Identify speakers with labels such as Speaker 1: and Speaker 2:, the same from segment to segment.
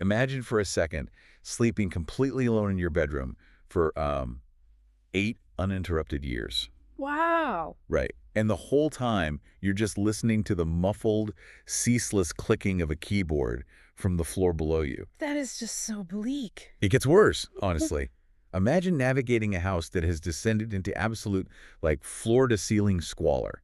Speaker 1: Imagine for a second sleeping completely alone in your bedroom for 8 uninterrupted years.
Speaker 2: Wow.
Speaker 1: Right. And the whole time, you're just listening to the muffled, ceaseless clicking of a keyboard from the floor below you.
Speaker 2: That is just so bleak.
Speaker 1: It gets worse, honestly. Imagine navigating a house that has descended into absolute, like, floor-to-ceiling squalor,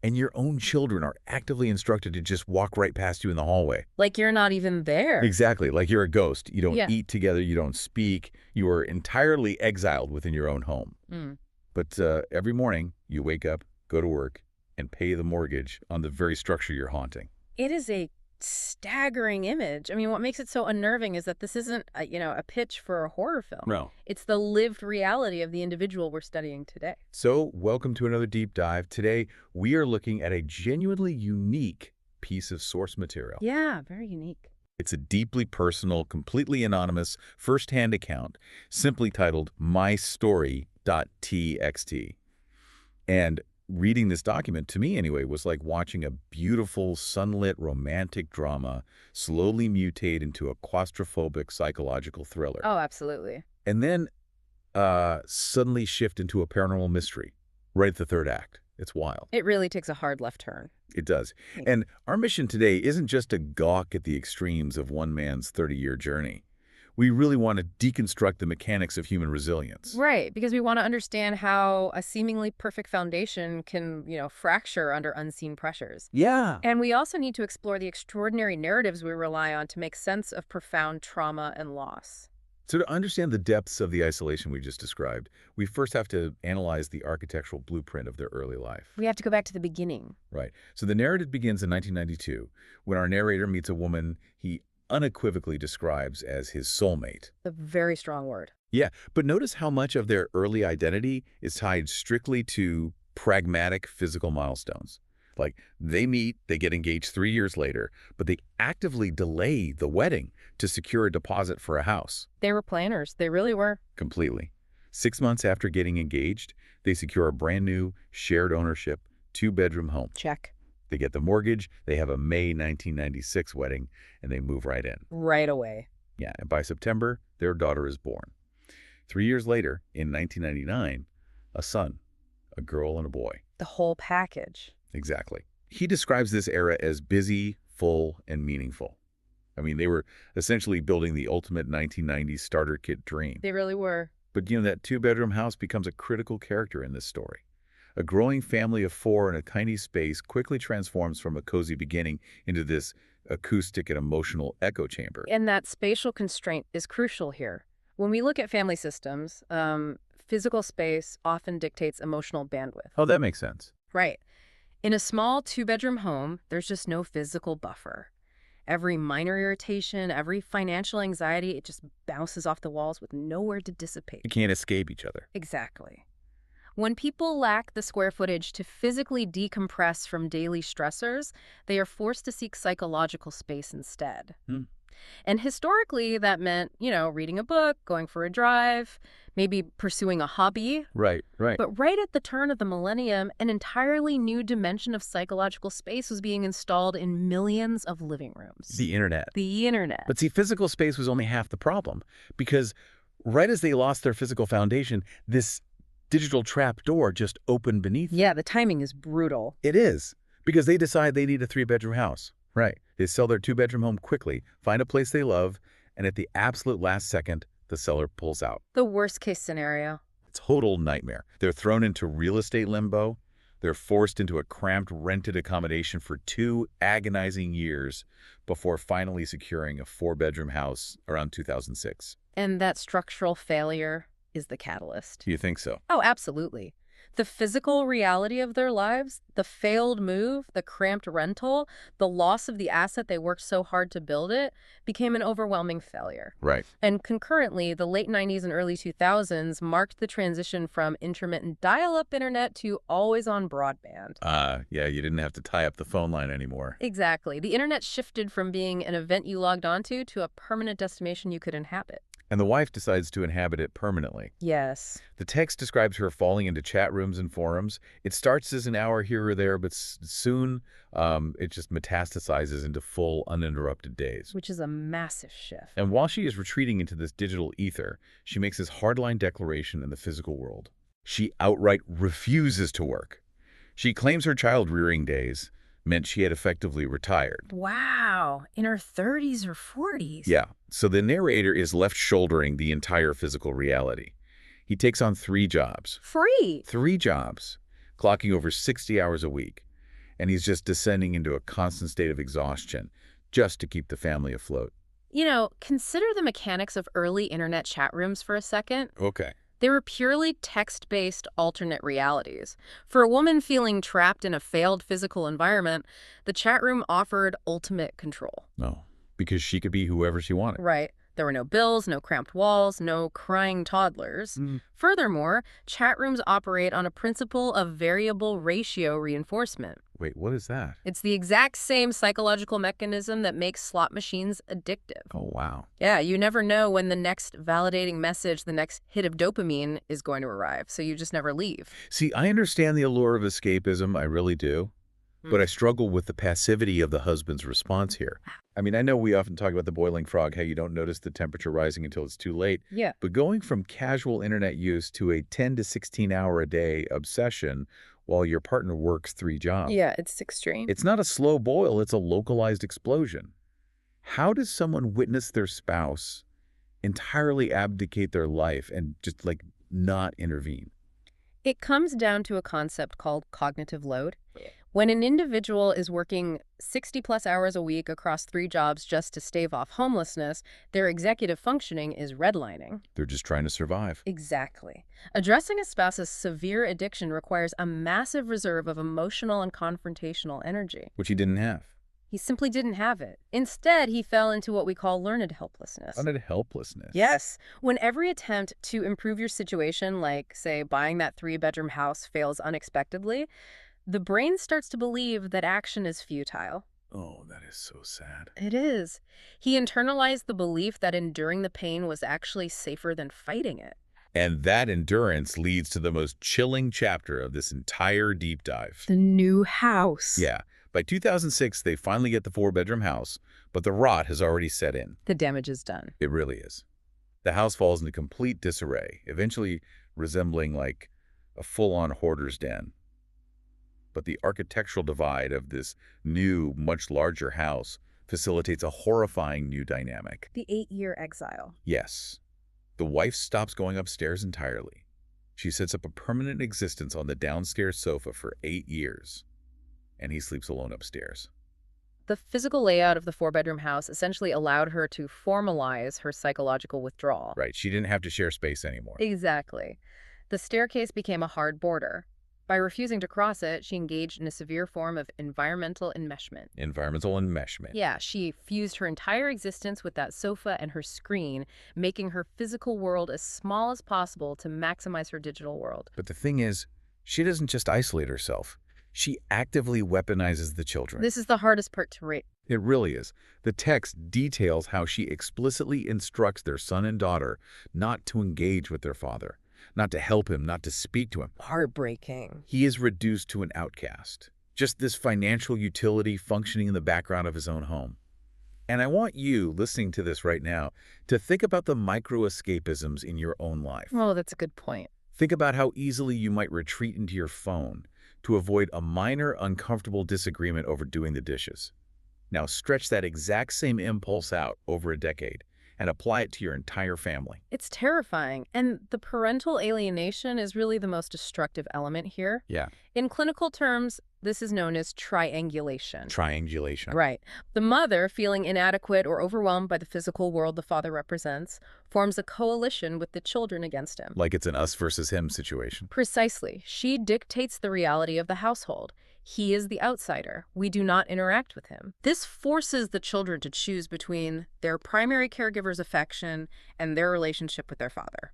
Speaker 1: and your own children are actively instructed to just walk right past you in the hallway.
Speaker 2: Like you're not even there.
Speaker 1: Exactly, like you're a ghost. You don't
Speaker 2: Yeah.
Speaker 1: eat together, you don't speak. You are entirely exiled within your own home.
Speaker 2: Mm.
Speaker 1: But every morning, you wake up, go to work, and pay the mortgage on the very structure you're haunting.
Speaker 2: It is a staggering image. I mean, what makes it so unnerving is that this isn't, a pitch for a horror film.
Speaker 1: No.
Speaker 2: It's the lived reality of the individual we're studying today.
Speaker 1: So, welcome to another deep dive. Today, we are looking at a genuinely unique piece of source material.
Speaker 2: Yeah, very unique.
Speaker 1: It's a deeply personal, completely anonymous, first-hand account, simply titled My Story.txt. And reading this document, to me anyway, was like watching a beautiful, sunlit, romantic drama slowly mutate into a claustrophobic psychological thriller.
Speaker 2: Oh, absolutely.
Speaker 1: And then suddenly shift into a paranormal mystery right at the third act. It's wild.
Speaker 2: It really takes a hard left turn.
Speaker 1: It does. And our mission today isn't just to gawk at the extremes of one man's 30-year journey. We really want to deconstruct the mechanics of human resilience.
Speaker 2: Right, because we want to understand how a seemingly perfect foundation can, fracture under unseen pressures.
Speaker 1: Yeah.
Speaker 2: And we also need to explore the extraordinary narratives we rely on to make sense of profound trauma and loss.
Speaker 1: So to understand the depths of the isolation we just described, we first have to analyze the architectural blueprint of their early life.
Speaker 2: We have to go back to the beginning.
Speaker 1: Right. So the narrative begins in 1992 when our narrator meets a woman he unequivocally describes as his soulmate.
Speaker 2: A very strong word.
Speaker 1: Yeah, but notice how much of their early identity is tied strictly to pragmatic physical milestones. Like, they meet, they get engaged 3 years later, but they actively delay the wedding to secure a deposit for a house.
Speaker 2: They were planners. They really were.
Speaker 1: Completely. 6 months after getting engaged, they secure a brand new, shared ownership, 2-bedroom home.
Speaker 2: Check.
Speaker 1: They get the mortgage, they have a May 1996 wedding, and they move right in.
Speaker 2: Right away.
Speaker 1: Yeah, and by September, their daughter is born. 3 years later, in 1999, a son, a girl and a boy.
Speaker 2: The whole package.
Speaker 1: Exactly. He describes this era as busy, full, and meaningful. I mean, they were essentially building the ultimate 1990s starter kit dream.
Speaker 2: They really were.
Speaker 1: But, that 2-bedroom house becomes a critical character in this story. A growing family of 4 in a tiny space quickly transforms from a cozy beginning into this acoustic and emotional echo chamber.
Speaker 2: And that spatial constraint is crucial here. When we look at family systems, physical space often dictates emotional bandwidth.
Speaker 1: Oh, that makes sense.
Speaker 2: Right. In a small 2-bedroom home, there's just no physical buffer. Every minor irritation, every financial anxiety, it just bounces off the walls with nowhere to dissipate.
Speaker 1: You can't escape each other.
Speaker 2: Exactly. When people lack the square footage to physically decompress from daily stressors, they are forced to seek psychological space instead. And historically, that meant, reading a book, going for a drive, maybe pursuing a hobby.
Speaker 1: Right.
Speaker 2: But right at the turn of the millennium, an entirely new dimension of psychological space was being installed in millions of living rooms.
Speaker 1: The internet.
Speaker 2: The internet.
Speaker 1: But see, physical space was only half the problem, because right as they lost their physical foundation, this digital trap door just opened beneath them.
Speaker 2: Yeah, the timing is brutal.
Speaker 1: It is, because they decide they need a 3-bedroom house. Right. They sell their 2-bedroom home quickly, find a place they love, and at the absolute last second, the seller pulls out.
Speaker 2: The worst case scenario.
Speaker 1: Total nightmare. They're thrown into real estate limbo. They're forced into a cramped rented accommodation for 2 agonizing years before finally securing a 4-bedroom house around 2006.
Speaker 2: And that structural failure is the catalyst.
Speaker 1: Do you think so?
Speaker 2: Oh, absolutely. The physical reality of their lives, the failed move, the cramped rental, the loss of the asset they worked so hard to build it, became an overwhelming failure.
Speaker 1: Right.
Speaker 2: And concurrently, the late 90s and early 2000s marked the transition from intermittent dial-up internet to always-on broadband.
Speaker 1: Yeah, you didn't have to tie up the phone line anymore.
Speaker 2: Exactly. The internet shifted from being an event you logged onto to a permanent destination you could inhabit.
Speaker 1: and the wife decides to inhabit it permanently.
Speaker 2: Yes.
Speaker 1: The text describes her falling into chat rooms and forums. It starts as an hour here or there, but soon it just metastasizes into full, uninterrupted days.
Speaker 2: Which is a massive shift.
Speaker 1: And while she is retreating into this digital ether, she makes this hardline declaration in the physical world. She outright refuses to work. She claims her child-rearing days meant she had effectively retired.
Speaker 2: Wow. In her 30s or 40s.
Speaker 1: Yeah, so the narrator is left shouldering the entire physical reality. He takes on 3 jobs.
Speaker 2: Free.
Speaker 1: 3 jobs, clocking over 60 hours a week. And he's just descending into a constant state of exhaustion just to keep the family afloat.
Speaker 2: You know, consider the mechanics of early internet chat rooms for a second.
Speaker 1: Okay.
Speaker 2: They were purely text-based alternate realities. For a woman feeling trapped in a failed physical environment, the chat room offered ultimate control.
Speaker 1: No, because she could be whoever she wanted.
Speaker 2: Right. There were no bills, no cramped walls, no crying toddlers. Furthermore, chat rooms operate on a principle of variable ratio reinforcement.
Speaker 1: Wait, what is that?
Speaker 2: It's the exact same psychological mechanism that makes slot machines addictive.
Speaker 1: Oh, wow.
Speaker 2: Yeah, you never know when the next validating message, the next hit of dopamine is going to arrive, so you just never leave.
Speaker 1: See, I understand the allure of escapism, I really do. But I struggle with the passivity of the husband's response here. I mean, I know we often talk about the boiling frog, how you don't notice the temperature rising until it's too late.
Speaker 2: Yeah.
Speaker 1: But going from casual internet use to a 10 to 16 hour a day obsession while your partner works 3 jobs.
Speaker 2: Yeah, it's extreme.
Speaker 1: It's not a slow boil, it's a localized explosion. How does someone witness their spouse entirely abdicate their life and just like not intervene?
Speaker 2: It comes down to a concept called cognitive load. When an individual is working 60-plus hours a week across 3 jobs just to stave off homelessness, their executive functioning is redlining.
Speaker 1: They're just trying to survive.
Speaker 2: Exactly. Addressing a spouse's severe addiction requires a massive reserve of emotional and confrontational energy.
Speaker 1: Which he didn't have.
Speaker 2: He simply didn't have it. Instead, he fell into what we call learned helplessness.
Speaker 1: Learned helplessness.
Speaker 2: Yes. When every attempt to improve your situation, like, say, buying that 3-bedroom house, fails unexpectedly, the brain starts to believe that action is futile.
Speaker 1: Oh, that is so sad.
Speaker 2: It is. He internalized the belief that enduring the pain was actually safer than fighting it.
Speaker 1: And that endurance leads to the most chilling chapter of this entire deep dive.
Speaker 2: The new house.
Speaker 1: Yeah. By 2006, they finally get the 4-bedroom house, but the rot has already set in.
Speaker 2: The damage is done.
Speaker 1: It really is. The house falls into complete disarray, eventually resembling like a full-on hoarder's den. But the architectural divide of this new, much larger house facilitates a horrifying new dynamic.
Speaker 2: The 8-year exile.
Speaker 1: Yes. The wife stops going upstairs entirely. She sets up a permanent existence on the downstairs sofa for 8 years, and he sleeps alone upstairs.
Speaker 2: The physical layout of the 4-bedroom house essentially allowed her to formalize her psychological withdrawal.
Speaker 1: Right, she didn't have to share space anymore.
Speaker 2: Exactly. The staircase became a hard border. By refusing to cross it, she engaged in a severe form of environmental enmeshment.
Speaker 1: Environmental enmeshment.
Speaker 2: Yeah, she fused her entire existence with that sofa and her screen, making her physical world as small as possible to maximize her digital world.
Speaker 1: But the thing is, she doesn't just isolate herself. She actively weaponizes the children.
Speaker 2: This is the hardest part to rate.
Speaker 1: It really is. The text details how she explicitly instructs their son and daughter not to engage with their father, not to help him, not to speak to him.
Speaker 2: Heartbreaking.
Speaker 1: He is reduced to an outcast, just this financial utility functioning in the background of his own home. And I want you, listening to this right now, to think about the micro-escapisms in your own life.
Speaker 2: Oh, that's a good point.
Speaker 1: Think about how easily you might retreat into your phone to avoid a minor, uncomfortable disagreement over doing the dishes. Now stretch that exact same impulse out over a decade and apply it to your entire family.
Speaker 2: It's terrifying, and the parental alienation is really the most destructive element here.
Speaker 1: Yeah.
Speaker 2: In clinical terms, this is known as triangulation.
Speaker 1: Triangulation.
Speaker 2: Right. The mother, feeling inadequate or overwhelmed by the physical world the father represents, forms a coalition with the children against him.
Speaker 1: Like it's an us versus him situation.
Speaker 2: Precisely. She dictates the reality of the household. He is the outsider. We do not interact with him. This forces the children to choose between their primary caregiver's affection and their relationship with their father.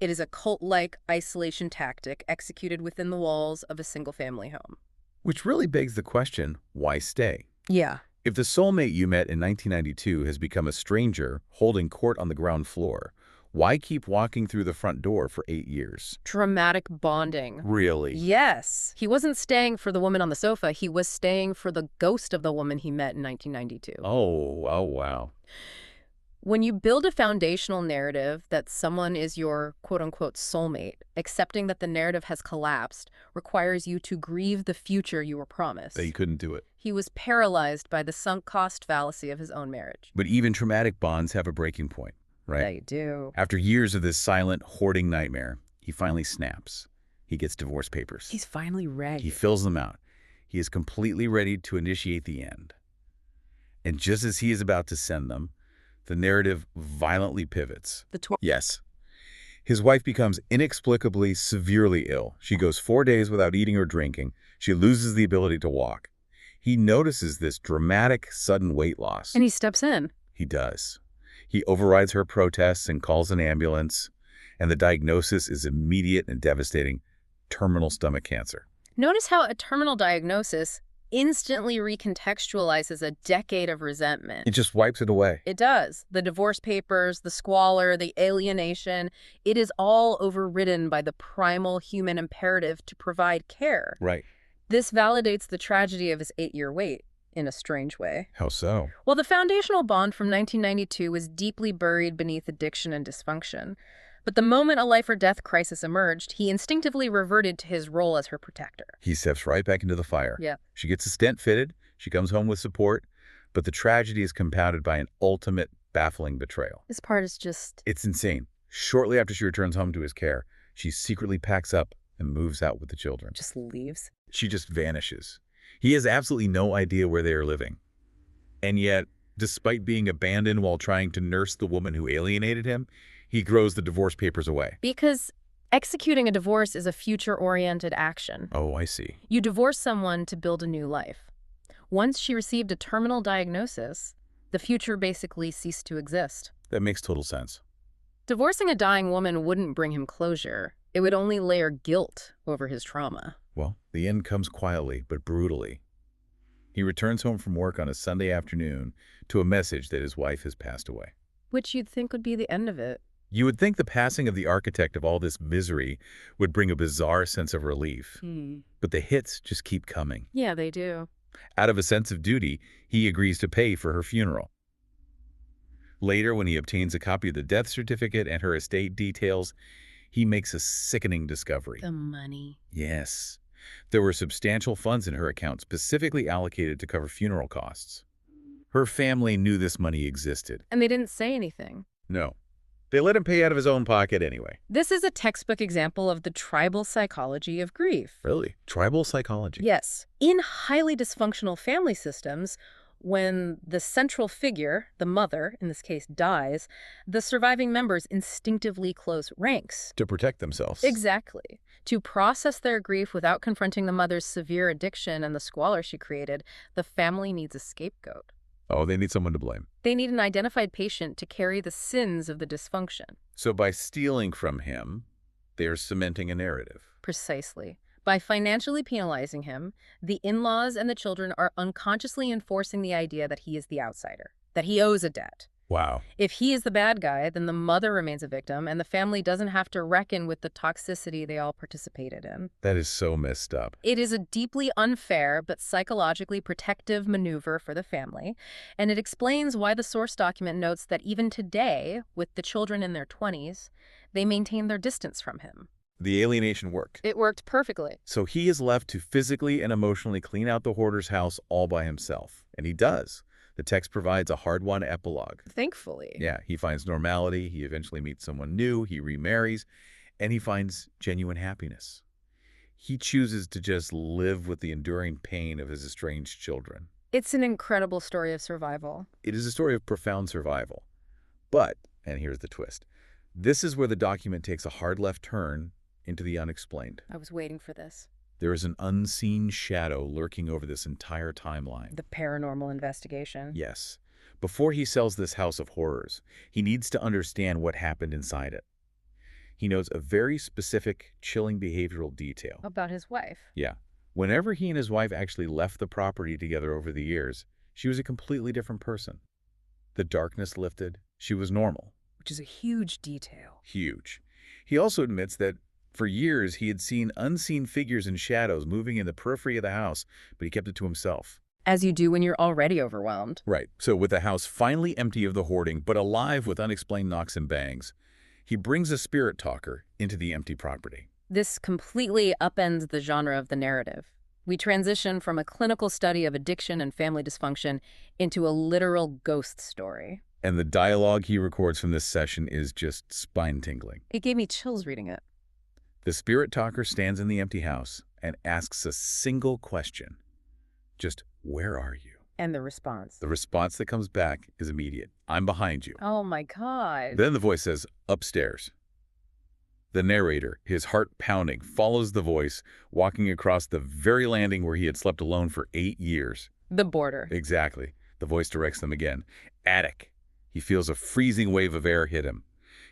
Speaker 2: It is a cult-like isolation tactic executed within the walls of a single-family home.
Speaker 1: Which really begs the question, why stay?
Speaker 2: Yeah.
Speaker 1: If the soulmate you met in 1992 has become a stranger holding court on the ground floor, Why keep walking through the front door for 8 years?
Speaker 2: Dramatic bonding.
Speaker 1: Really?
Speaker 2: Yes. He wasn't staying for the woman on the sofa. He was staying for the ghost of the woman he met in 1992.
Speaker 1: Oh, wow.
Speaker 2: When you build a foundational narrative that someone is your quote-unquote soulmate, accepting that the narrative has collapsed requires you to grieve the future you were promised.
Speaker 1: That he couldn't do it.
Speaker 2: He was paralyzed by the sunk cost fallacy of his own marriage.
Speaker 1: But even traumatic bonds have a breaking point, right?
Speaker 2: They do.
Speaker 1: After years of this silent, hoarding nightmare, he finally snaps. He gets divorce papers.
Speaker 2: He's finally ready.
Speaker 1: He fills them out. He is completely ready to initiate the end. And just as he is about to send them, the narrative violently pivots. Yes. His wife becomes inexplicably, severely ill. She goes 4 days without eating or drinking. She loses the ability to walk. He notices this dramatic, sudden weight loss.
Speaker 2: And he steps in.
Speaker 1: He does. He overrides her protests and calls an ambulance. And the diagnosis is immediate and devastating: terminal stomach cancer.
Speaker 2: Notice how a terminal diagnosis instantly recontextualizes a decade of resentment.
Speaker 1: It just wipes it away.
Speaker 2: It does. The divorce papers, the squalor, the alienation, it is all overridden by the primal human imperative to provide care.
Speaker 1: Right.
Speaker 2: This validates the tragedy of his 8-year wait, in a strange way.
Speaker 1: How so?
Speaker 2: Well, the foundational bond from 1992 was deeply buried beneath addiction and dysfunction. But the moment a life-or-death crisis emerged, he instinctively reverted to his role as her protector.
Speaker 1: He steps right back into the fire.
Speaker 2: Yeah.
Speaker 1: She gets a stent fitted. She comes home with support. But the tragedy is compounded by an ultimate, baffling betrayal.
Speaker 2: This part is just...
Speaker 1: It's insane. Shortly after she returns home to his care, she secretly packs up and moves out with the children.
Speaker 2: just leaves.
Speaker 1: She just vanishes. He has absolutely no idea where they are living. And yet, despite being abandoned while trying to nurse the woman who alienated him, he throws the divorce papers away.
Speaker 2: Because executing a divorce is a future-oriented action.
Speaker 1: Oh, I see.
Speaker 2: You divorce someone to build a new life. Once she received a terminal diagnosis, the future basically ceased to exist.
Speaker 1: That makes total sense.
Speaker 2: Divorcing a dying woman wouldn't bring him closure. It would only layer guilt over his trauma.
Speaker 1: Well, the end comes quietly, but brutally. He returns home from work on a Sunday afternoon to a message that his wife has passed away.
Speaker 2: Which you'd think would be the end of it.
Speaker 1: You would think the passing of the architect of all this misery would bring a bizarre sense of relief. But the hits just keep coming.
Speaker 2: Yeah, they do.
Speaker 1: Out of a sense of duty, he agrees to pay for her funeral. Later, when he obtains a copy of the death certificate and her estate details, he makes a sickening discovery.
Speaker 2: The money.
Speaker 1: Yes. There were substantial funds in her account specifically allocated to cover funeral costs. Her family knew this money existed.
Speaker 2: And they didn't say anything.
Speaker 1: No. They let him pay out of his own pocket anyway.
Speaker 2: This is a textbook example of the tribal psychology of grief.
Speaker 1: Really? Tribal psychology?
Speaker 2: Yes. In highly dysfunctional family systems, when the central figure, the mother, in this case, dies, the surviving members instinctively close ranks.
Speaker 1: To protect themselves.
Speaker 2: Exactly. To process their grief without confronting the mother's severe addiction and the squalor she created, the family needs a scapegoat.
Speaker 1: Oh, they need someone to blame.
Speaker 2: They need an identified patient to carry the sins of the dysfunction.
Speaker 1: So by stealing from him, they are cementing a narrative.
Speaker 2: Precisely. By financially penalizing him, the in-laws and the children are unconsciously enforcing the idea that he is the outsider, that he owes a debt.
Speaker 1: Wow.
Speaker 2: If he is the bad guy, then the mother remains a victim, and the family doesn't have to reckon with the toxicity they all participated in.
Speaker 1: That is so messed up.
Speaker 2: It is a deeply unfair but psychologically protective maneuver for the family, and it explains why the source document notes that even today, with the children in their 20s, they maintain their distance from him.
Speaker 1: The alienation worked.
Speaker 2: It worked perfectly.
Speaker 1: So he is left to physically and emotionally clean out the hoarder's house all by himself. And he does. The text provides a hard-won epilogue.
Speaker 2: Thankfully.
Speaker 1: Yeah, he finds normality, he eventually meets someone new, he remarries, and he finds genuine happiness. He chooses to just live with the enduring pain of his estranged children.
Speaker 2: It's an incredible story of survival.
Speaker 1: It is a story of profound survival. But, and here's the twist, this is where the document takes a hard left turn into the unexplained.
Speaker 2: I was waiting for this.
Speaker 1: There is an unseen shadow lurking over this entire timeline.
Speaker 2: The paranormal investigation.
Speaker 1: Yes. Before he sells this house of horrors, he needs to understand what happened inside it. He knows a very specific, chilling behavioral detail.
Speaker 2: About his wife.
Speaker 1: Yeah. Whenever he and his wife actually left the property together over the years, she was a completely different person. The darkness lifted. She was normal.
Speaker 2: which is a huge detail.
Speaker 1: Huge. He also admits that for years he had seen unseen figures and shadows moving in the periphery of the house, but he kept it to himself.
Speaker 2: As you do when you're already overwhelmed.
Speaker 1: Right. So with the house finally empty of the hoarding, but alive with unexplained knocks and bangs, he brings a spirit talker into the empty property.
Speaker 2: This completely upends the genre of the narrative. We transition from a clinical study of addiction and family dysfunction into a literal ghost story.
Speaker 1: And the dialogue he records from this session is just spine-tingling.
Speaker 2: It gave me chills reading it.
Speaker 1: The spirit talker stands in the empty house and asks a single question. Just, where are you?
Speaker 2: And the response.
Speaker 1: The response that comes back is immediate. I'm behind you.
Speaker 2: Oh my God.
Speaker 1: Then the voice says, upstairs. The narrator, his heart pounding, follows the voice, walking across the very landing where he had slept alone for 8 years.
Speaker 2: The border.
Speaker 1: Exactly. The voice directs them again. Attic. He feels a freezing wave of air hit him.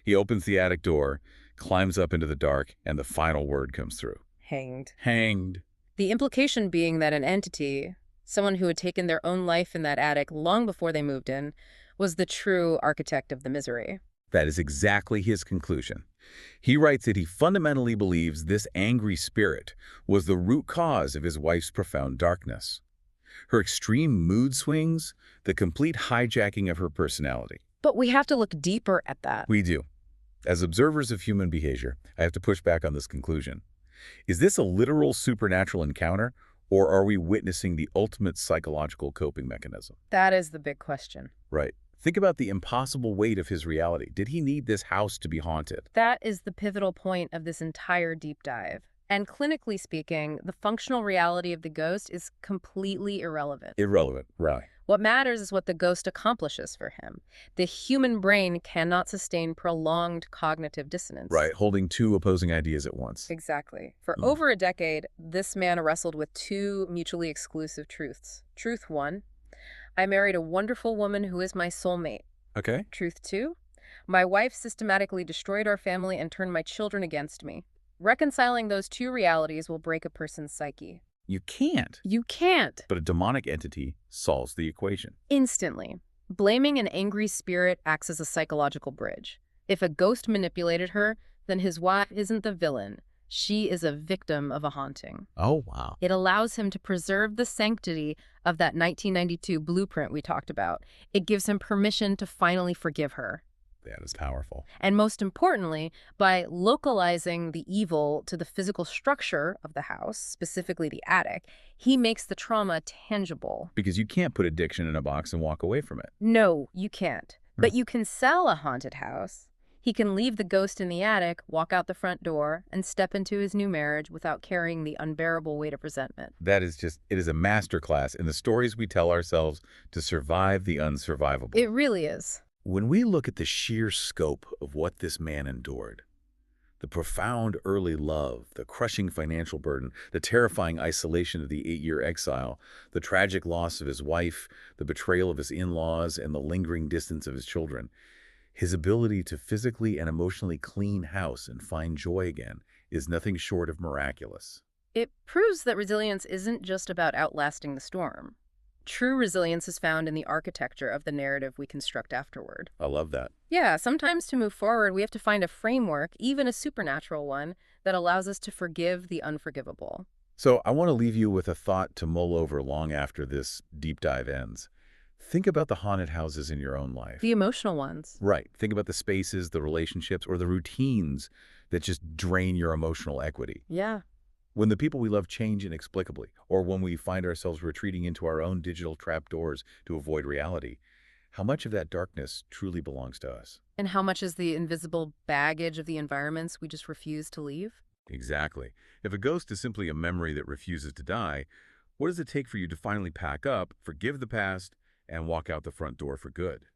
Speaker 1: He opens the attic door, climbs up into the dark, and the final word comes through.
Speaker 2: Hanged.
Speaker 1: Hanged.
Speaker 2: The implication being that an entity, someone who had taken their own life in that attic long before they moved in, was the true architect of the misery.
Speaker 1: That is exactly his conclusion. He writes that he fundamentally believes this angry spirit was the root cause of his wife's profound darkness. Her extreme mood swings, the complete hijacking of her personality.
Speaker 2: But we have to look deeper at that.
Speaker 1: We do. As observers of human behavior, I have to push back on this conclusion. Is this a literal supernatural encounter, or are we witnessing the ultimate psychological coping mechanism?
Speaker 2: That is the big question.
Speaker 1: Right. Think about the impossible weight of his reality. Did he need this house to be haunted?
Speaker 2: That is the pivotal point of this entire deep dive. And clinically speaking, the functional reality of the ghost is completely irrelevant.
Speaker 1: Irrelevant, right.
Speaker 2: What matters is what the ghost accomplishes for him. The human brain cannot sustain prolonged cognitive dissonance.
Speaker 1: Right, holding two opposing ideas at once.
Speaker 2: Exactly. For over a decade, this man wrestled with two mutually exclusive truths. Truth one, I married a wonderful woman who is my soulmate.
Speaker 1: Okay.
Speaker 2: Truth two, my wife systematically destroyed our family and turned my children against me. Reconciling those two realities will break a person's psyche.
Speaker 1: You can't.
Speaker 2: You can't.
Speaker 1: But a demonic entity solves the equation.
Speaker 2: Instantly. Blaming an angry spirit acts as a psychological bridge. If a ghost manipulated her, then his wife isn't the villain. She is a victim of a haunting.
Speaker 1: Oh, wow.
Speaker 2: It allows him to preserve the sanctity of that 1992 blueprint we talked about. It gives him permission to finally forgive her.
Speaker 1: That is powerful.
Speaker 2: And most importantly, by localizing the evil to the physical structure of the house, specifically the attic, he makes the trauma tangible.
Speaker 1: Because you can't put addiction in a box and walk away from it.
Speaker 2: No, you can't. But you can sell a haunted house. He can leave the ghost in the attic, walk out the front door, and step into his new marriage without carrying the unbearable weight of resentment.
Speaker 1: That is just, it is a masterclass in the stories we tell ourselves to survive the unsurvivable.
Speaker 2: It really is.
Speaker 1: When we look at the sheer scope of what this man endured, the profound early love, the crushing financial burden, the terrifying isolation of the 8-year exile, the tragic loss of his wife, the betrayal of his in-laws, and the lingering distance of his children, his ability to physically and emotionally clean house and find joy again is nothing short of miraculous.
Speaker 2: It proves that resilience isn't just about outlasting the storm. True resilience is found in the architecture of the narrative we construct afterward.
Speaker 1: I love that.
Speaker 2: Yeah, sometimes to move forward, we have to find a framework, even a supernatural one, that allows us to forgive the unforgivable.
Speaker 1: So I want to leave you with a thought to mull over long after this deep dive ends. Think about the haunted houses in your own life.
Speaker 2: The emotional ones.
Speaker 1: Right. Think about the spaces, the relationships, or the routines that just drain your emotional equity.
Speaker 2: Yeah.
Speaker 1: When the people we love change inexplicably, or when we find ourselves retreating into our own digital trapdoors to avoid reality, how much of that darkness truly belongs to us?
Speaker 2: And how much is the invisible baggage of the environments we just refuse to leave?
Speaker 1: Exactly. If a ghost is simply a memory that refuses to die, what does it take for you to finally pack up, forgive the past, and walk out the front door for good?